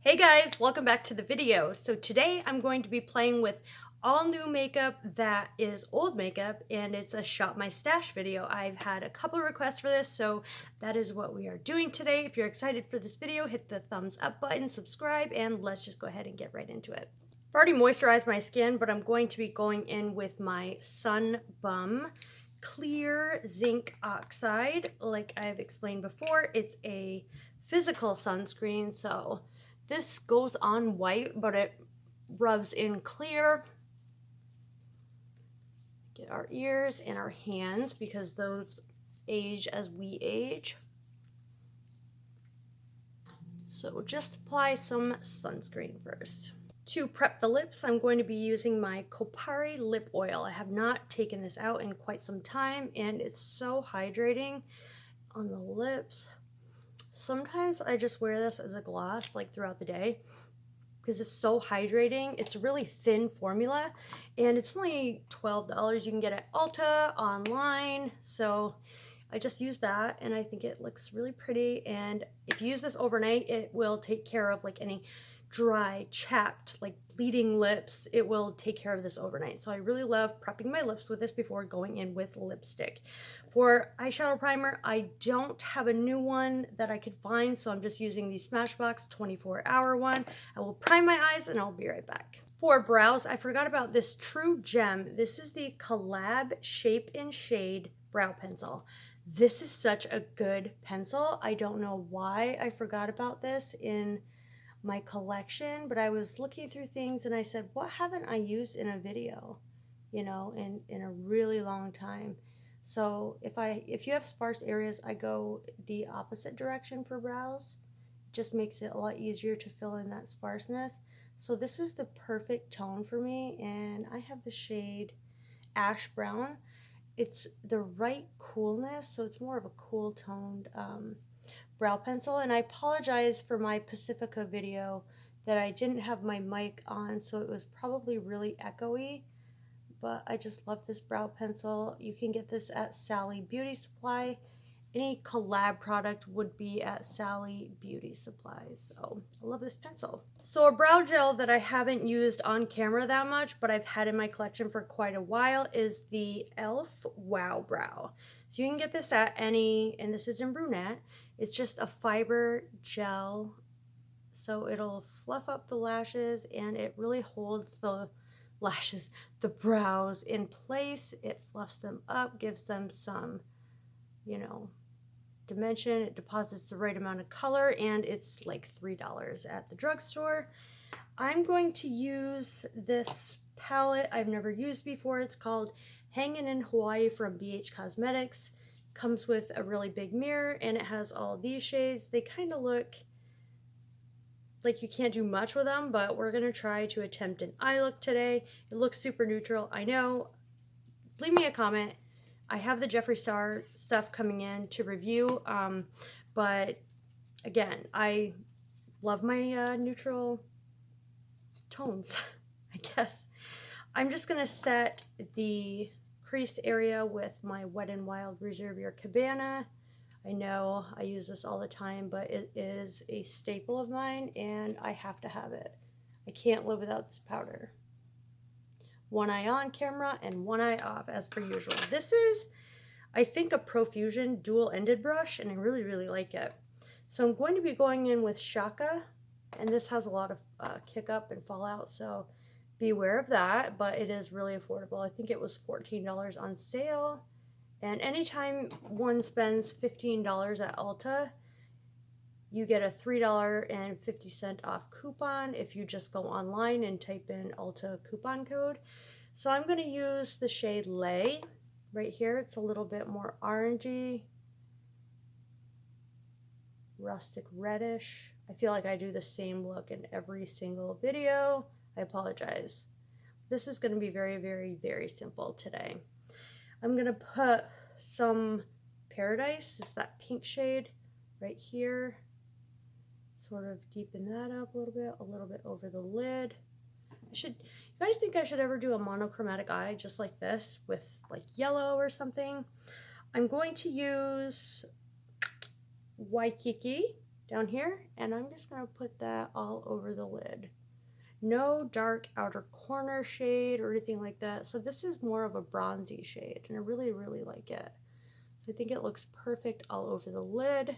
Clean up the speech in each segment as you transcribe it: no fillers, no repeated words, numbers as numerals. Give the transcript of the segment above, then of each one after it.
Hey guys, welcome back to the video. So today I'm going to be playing with all new makeup that is old makeup, and it's a shop my stash video. I've had a couple requests for this, so that is what we are doing today. If you're excited for this video, hit the thumbs up button, subscribe, and let's just go ahead and get right into it. I've already moisturized my skin, but I'm going to be going in with my Sun Bum Clear Zinc Oxide. Like I've explained before, it's a physical sunscreen, so this goes on white, but it rubs in clear. Get our ears and our hands because those age as we age. So just apply some sunscreen first. To prep the lips, I'm going to be using my Kopari lip oil. I have not taken this out in quite some time, and it's so hydrating on the lips. Sometimes I just wear this as a gloss like throughout the day because it's so hydrating. It's a really thin formula and it's only $12. You can get it at Ulta, online. So I just use that and I think it looks really pretty. And if you use this overnight, it will take care of like any dry, chapped, like bleeding lips. It will take care of this overnight. So I really love prepping my lips with this before going in with lipstick. For eyeshadow primer, I don't have a new one that I could find, so I'm just using the Smashbox 24-hour one. I will prime my eyes and I'll be right back. For brows, I forgot about this True Gem. This is the Collab Shape and Shade Brow Pencil. This is such a good pencil. I don't know why I forgot about this in my collection, but I was looking through things and I said, what haven't I used in a video, you know, in a really long time? So if you have sparse areas, I go the opposite direction for brows. It just makes it a lot easier to fill in that sparseness. So this is the perfect tone for me, and I have the shade Ash Brown. It's the right coolness, so it's more of a cool toned brow pencil. And I apologize for my Pacifica video that I didn't have my mic on, so it was probably really echoey, but I just love this brow pencil. You can get this at Sally Beauty Supply. Any Collab product would be at Sally Beauty Supply, so I love this pencil. So a brow gel that I haven't used on camera that much, but I've had in my collection for quite a while, is the e.l.f. Wow Brow. So you can get this at any, and this is in brunette. It's just a fiber gel, so it'll fluff up the lashes and it really holds the lashes, the brows in place. It fluffs them up, gives them some, you know, dimension. It deposits the right amount of color, and it's like $3 at the drugstore. I'm going to use this palette I've never used before. It's called Hangin in Hawaii from BH Cosmetics. Comes with a really big mirror and it has all these shades. They kind of look like you can't do much with them, but we're gonna try to attempt an eye look today. It looks super neutral, I know. Leave me a comment. I have the Jeffree Star stuff coming in to review, but again, I love my neutral tones, I guess. I'm just gonna set the creased area with my Wet n Wild Reserve Your Cabana. I know I use this all the time, but it is a staple of mine and I have to have it. I can't live without this powder. One eye on camera and one eye off as per usual. This is, I think, a Profusion dual-ended brush, and I really, really like it. So I'm going to be going in with Shaka, and this has a lot of kick up and fallout, so beware of that, but it is really affordable. I think it was $14 on sale. And anytime one spends $15 at Ulta, you get a $3.50 off coupon if you just go online and type in Ulta coupon code. So I'm going to use the shade Lay right here. It's a little bit more orangey, rustic reddish. I feel like I do the same look in every single video. I apologize. This is going to be very, very, very simple today. I'm going to put some Paradise, it's that pink shade right here. Sort of deepen that up a little bit over the lid. You guys think I should ever do a monochromatic eye just like this with like yellow or something? I'm going to use Waikiki down here, and I'm just going to put that all over the lid. No dark outer corner shade or anything like that. So this is more of a bronzy shade, and I really, really like it. I think it looks perfect all over the lid.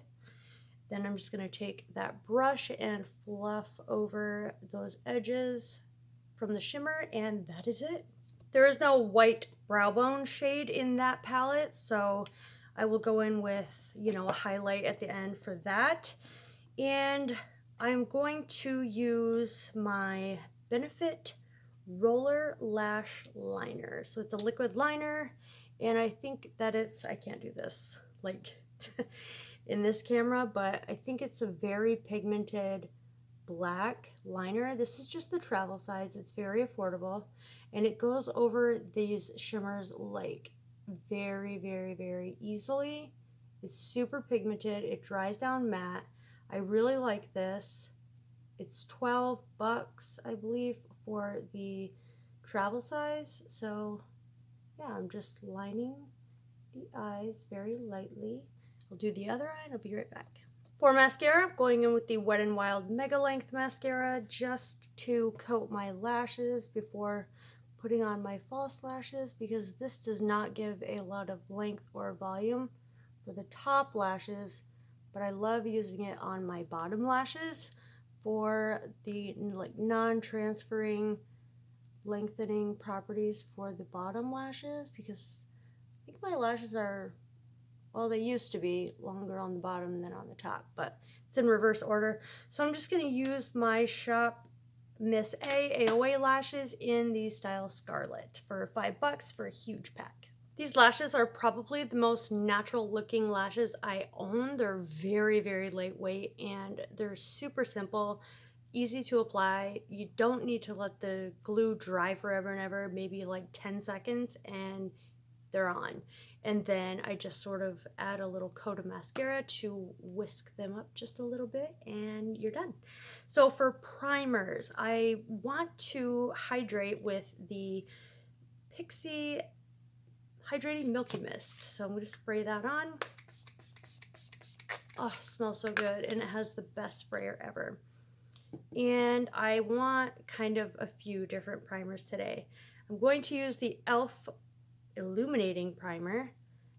Then I'm just going to take that brush and fluff over those edges from the shimmer, and that is it. There is no white brow bone shade in that palette, so I will go in with, you know, a highlight at the end for that. And I'm going to use my Benefit Roller Lash Liner. So it's a liquid liner, and I think that it's, I can't do this like in this camera, but I think it's a very pigmented black liner. This is just the travel size. It's very affordable, and it goes over these shimmers like very, very, very easily. It's super pigmented. It dries down matte. I really like this. It's $12, I believe, for the travel size. So yeah, I'm just lining the eyes very lightly. I'll do the other eye and I'll be right back. For mascara, I'm going in with the Wet n Wild Mega Length mascara just to coat my lashes before putting on my false lashes, because this does not give a lot of length or volume for the top lashes, but I love using it on my bottom lashes for the like non-transferring lengthening properties for the bottom lashes, because I think my lashes are, well, they used to be longer on the bottom than on the top, but it's in reverse order. So I'm just going to use my Shop Miss A AOA lashes in the style Scarlett for $5 for a huge pack. These lashes are probably the most natural looking lashes I own. They're very, very lightweight, and they're super simple, easy to apply. You don't need to let the glue dry forever and ever, maybe like 10 seconds, and they're on. And then I just sort of add a little coat of mascara to whisk them up just a little bit, and you're done. So for primers, I want to hydrate with the Pixie Hydrating Milky Mist. So I'm going to spray that on. Oh, it smells so good, and it has the best sprayer ever. And I want kind of a few different primers today. I'm going to use the e.l.f. Illuminating Primer,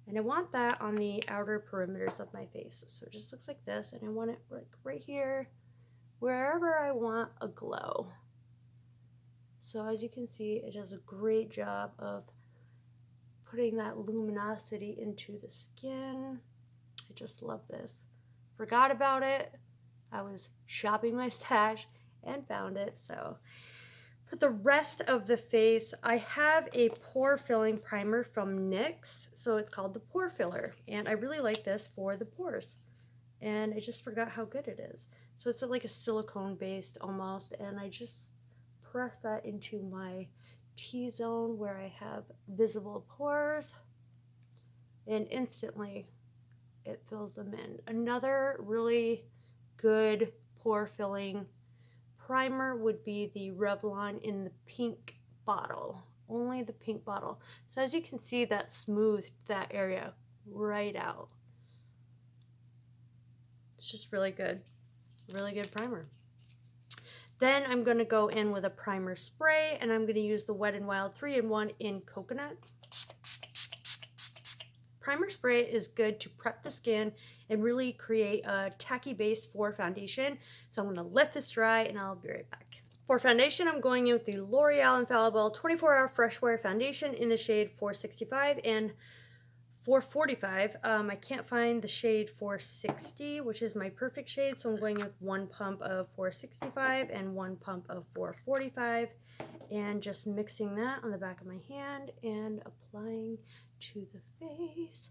and I want that on the outer perimeters of my face. So it just looks like this, and I want it like right here, wherever I want a glow. So as you can see, it does a great job of putting that luminosity into the skin. I just love this. Forgot about it. I was shopping my stash and found it. So for the rest of the face, I have a pore filling primer from NYX. So it's called the Pore Filler, and I really like this for the pores. And I just forgot how good it is. So it's like a silicone based almost, and I just press that into my T-zone where I have visible pores, and instantly it fills them in. Another really good pore filling primer would be the Revlon in the pink bottle, only the pink bottle. So as you can see, that smoothed that area right out. It's just really good primer. Then I'm going to go in with a primer spray, and I'm going to use the Wet n Wild 3-in-1 in Coconut. Primer spray is good to prep the skin and really create a tacky base for foundation. So I'm going to let this dry, and I'll be right back. For foundation, I'm going in with the L'Oreal Infallible 24-Hour Freshwear Foundation in the shade 465 and 445. I can't find the shade 460, which is my perfect shade, so I'm going with 1 pump of 465 and 1 pump of 445, and just mixing that on the back of my hand and applying to the face.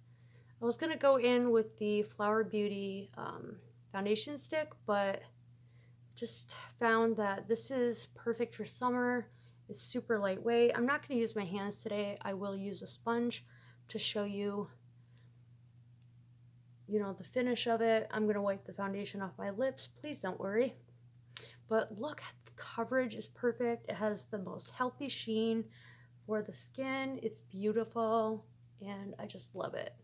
I was going to go in with the Flower Beauty foundation stick, but just found that this is perfect for summer. It's super lightweight. I'm not going to use my hands today. I will use a sponge to show you, the finish of it. I'm going to wipe the foundation off my lips. Please don't worry. But look, the coverage is perfect. It has the most healthy sheen for the skin. It's beautiful, and I just love it.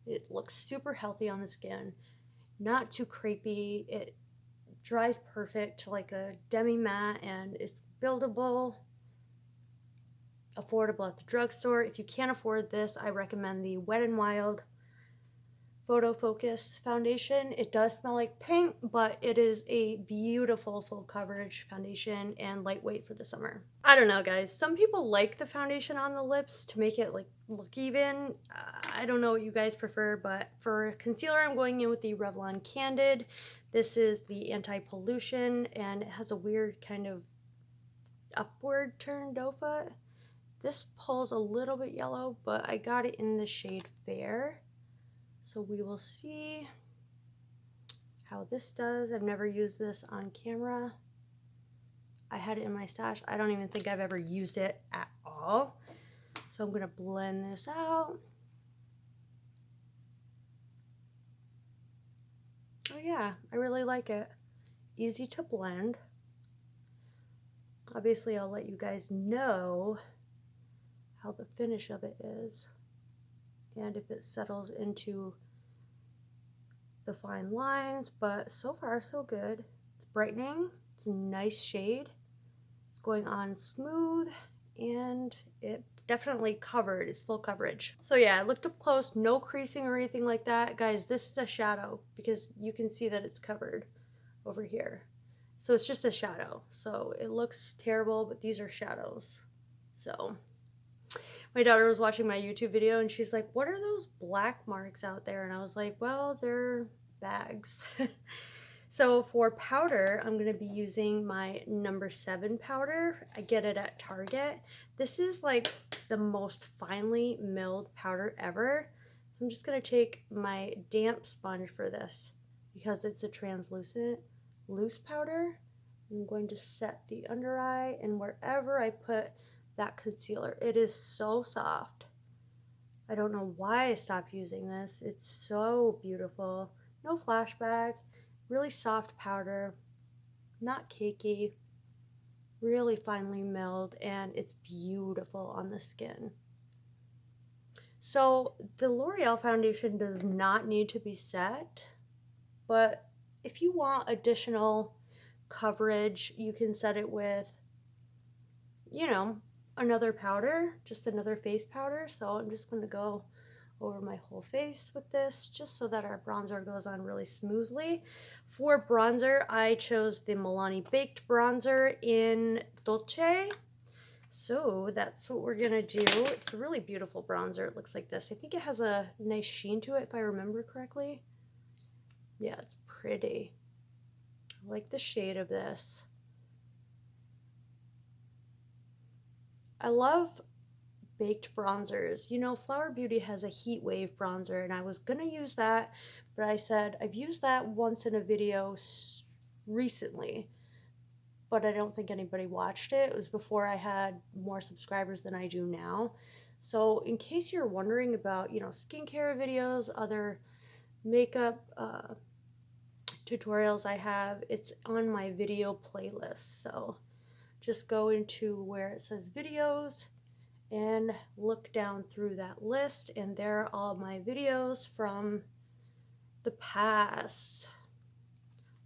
It looks super healthy on the skin. not too crepey. It dries perfect to like a demi matte, and it's buildable, affordable at the drugstore. If you can't afford this, I recommend the Wet n Wild Photo Focus foundation. It does smell like paint, but it is a beautiful full coverage foundation and lightweight for the summer. I don't know, guys. Some people like the foundation on the lips to make it like look even. I don't know what you guys prefer, but for concealer, I'm going in with the Revlon Candid. This is the anti-pollution, and it has a weird kind of upward turn doe foot. This pulls a little bit yellow, but I got it in the shade Fair. So we will see how this does. I've never used this on camera. I had it in my stash. I don't even think I've ever used it at all. So I'm gonna blend this out. Oh yeah, I really like it. Easy to blend. Obviously, I'll let you guys know how the finish of it is, and if it settles into the fine lines, but so far so good. It's brightening, it's a nice shade, it's going on smooth, and it definitely covered, it's full coverage. So yeah, I looked up close, no creasing or anything like that. Guys, this is a shadow because you can see that it's covered over here. So it's just a shadow. So it looks terrible, but these are shadows. So my daughter was watching my YouTube video and she's like, what are those black marks out there? And I was like, well, they're bags. So for powder, I'm going to be using my number 7 powder. I get it at Target. This is like the most finely milled powder ever. So I'm just going to take my damp sponge for this because it's a translucent loose powder. I'm going to set the under eye and wherever I put that concealer. It is so soft. I don't know why I stopped using this. It's so beautiful. No flashback. Really soft powder, not cakey, really finely milled, and it's beautiful on the skin. So the L'Oreal foundation does not need to be set, but if you want additional coverage, you can set it with, you know, another powder, just another face powder. So I'm just going to go over my whole face with this just so that our bronzer goes on really smoothly. For bronzer, I chose the Milani Baked Bronzer in Dolce. So that's what we're gonna do. It's a really beautiful bronzer. It looks like this. I think it has a nice sheen to it if I remember correctly. Yeah, it's pretty. I like the shade of this. I love baked bronzers. You know, Flower Beauty has a heat wave bronzer and I was gonna use that, but I said I've used that once in a video recently, but I don't think anybody watched it. It was before I had more subscribers than I do now. So in case you're wondering about, you know, skincare videos, other makeup tutorials I have, it's on my video playlist. So just go into where it says videos and look down through that list, and there are all my videos from the past.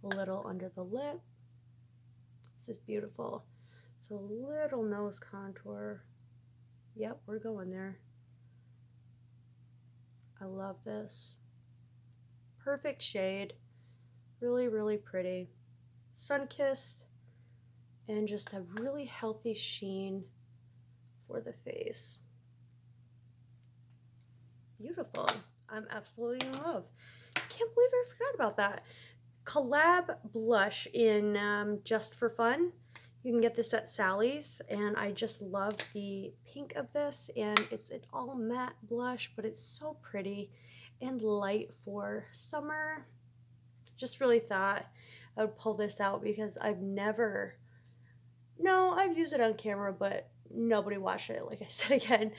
A little under the lip. This is beautiful. So little nose contour. Yep, we're going there. I love this. Perfect shade. Really, really pretty. Sun-kissed, and just a really healthy sheen for the face. Beautiful. I'm absolutely in love. I can't believe I forgot about that. Collab blush in Just for Fun. You can get this at Sally's, and I just love the pink of this, and it's an all matte blush, but it's so pretty and light for summer. Just really thought I would pull this out because I've used it on camera, but nobody watched it, like I said again,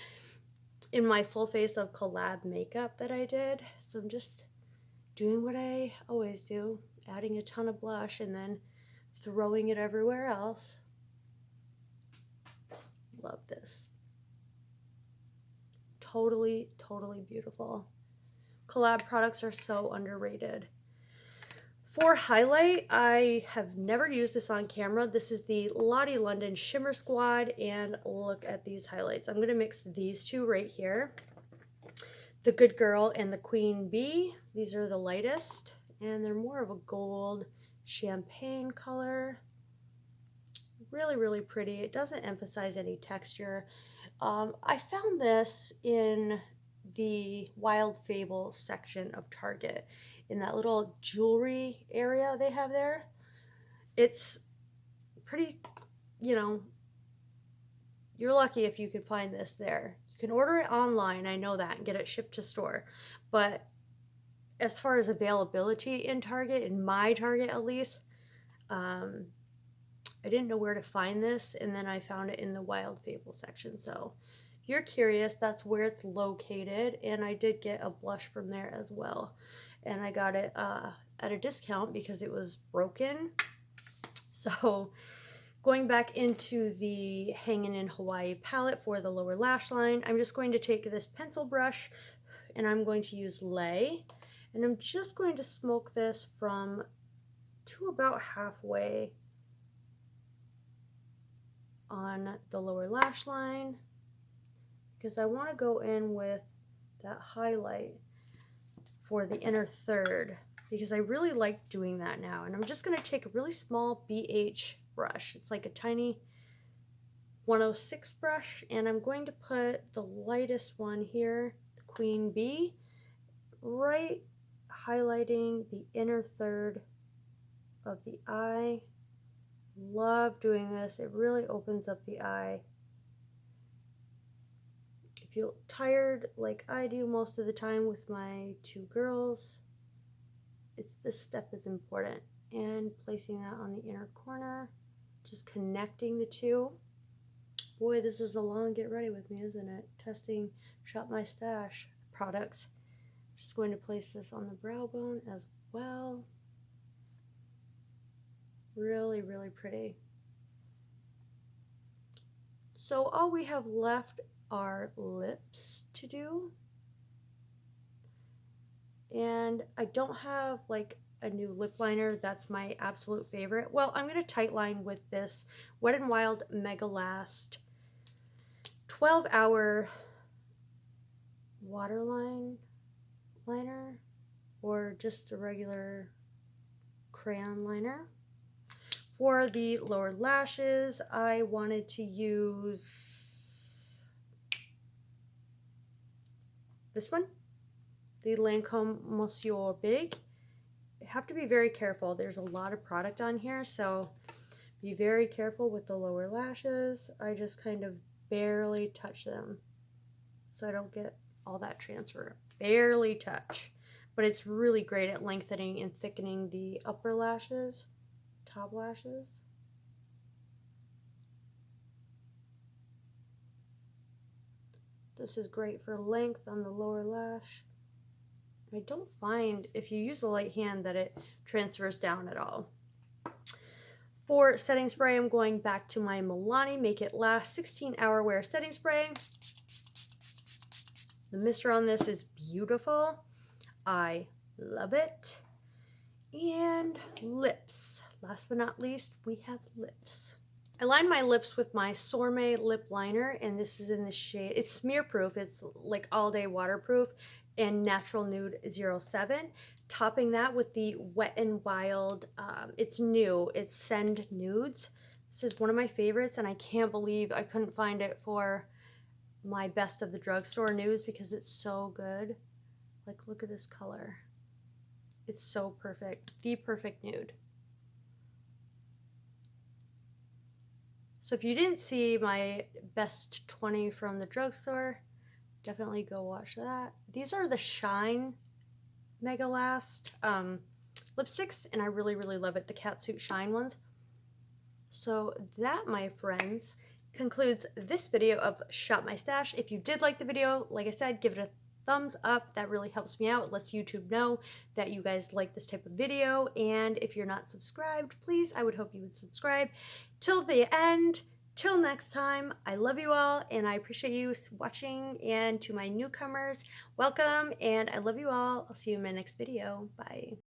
in my full face of Collab makeup that I did. So I'm just doing what I always do, adding a ton of blush and then throwing it everywhere else. Love this. Totally, totally beautiful. Collab products are so underrated. For highlight, I have never used this on camera. This is the Lottie London Shimmer Squad, and look at these highlights. I'm going to mix these two right here. The Good Girl and the Queen Bee. These are the lightest, and they're more of a gold champagne color. Really, really pretty. It doesn't emphasize any texture. I found this in the Wild Fable section of Target, in that little jewelry area they have there. It's pretty, you know, you're lucky if you can find this there. You can order it online, I know that, and get it shipped to store. But as far as availability in Target, in my Target at least, I didn't know where to find this, and then I found it in the Wild Fable section. So if you're curious, that's where it's located, and I did get a blush from there as well. And I got it at a discount because it was broken. So going back into the Hangin' in Hawaii palette for the lower lash line, I'm just going to take this pencil brush and I'm going to use Lay. And I'm just going to smoke this from to about halfway on the lower lash line, because I want to go in with that highlight for the inner third, because I really like doing that now. And I'm just going to take a really small BH brush. It's like a tiny 106 brush, and I'm going to put the lightest one here, the Queen Bee, right highlighting the inner third of the eye. Love doing this. It really opens up the eye. If you're tired like I do most of the time with my two girls, this step is important. And placing that on the inner corner, just connecting the two. Boy, this is a long get ready with me, isn't it? Testing Shop My Stash products. Just going to place this on the brow bone as well. Really, really pretty. So all we have left are lips to do. And I don't have like a new lip liner. That's my absolute favorite. Well, I'm going to tight line with this Wet n Wild Megalast 12-hour waterline liner, or just a regular crayon liner. For the lower lashes, I wanted to use this one, the Lancome Monsieur Big. You have to be very careful. There's a lot of product on here, so be very careful with the lower lashes. I just kind of barely touch them so I don't get all that transfer. Barely touch. But it's really great at lengthening and thickening the upper lashes. Top lashes. This is great for length on the lower lash. I don't find, if you use a light hand, that it transfers down at all. For setting spray, I'm going back to my Milani Make It Last 16-hour wear setting spray. The mister on this is beautiful. I love it. And lips. Last but not least, we have lips. I line my lips with my Sorme lip liner, and this is in the shade, it's smear proof, it's like all day waterproof, and Natural Nude 07. Topping that with the Wet n Wild, it's new, it's Send Nudes. This is one of my favorites, and I can't believe I couldn't find it for my Best of the Drugstore nudes because it's so good. Like, look at this color. It's so perfect. The perfect nude. So if you didn't see my best 20 from the drugstore, definitely go watch that. These are the Shine Megalast lipsticks, and I really, really love it. The Catsuit Shine ones. So that, my friends, concludes this video of Shop My Stash. If you did like the video, like I said, give it a thumbs up. That really helps me out. It lets YouTube know that you guys like this type of video. And if you're not subscribed, please, I would hope you would subscribe. Till the end, till next time, I love you all and I appreciate you watching. And to my newcomers, welcome, and I love you all. I'll see you in my next video. Bye.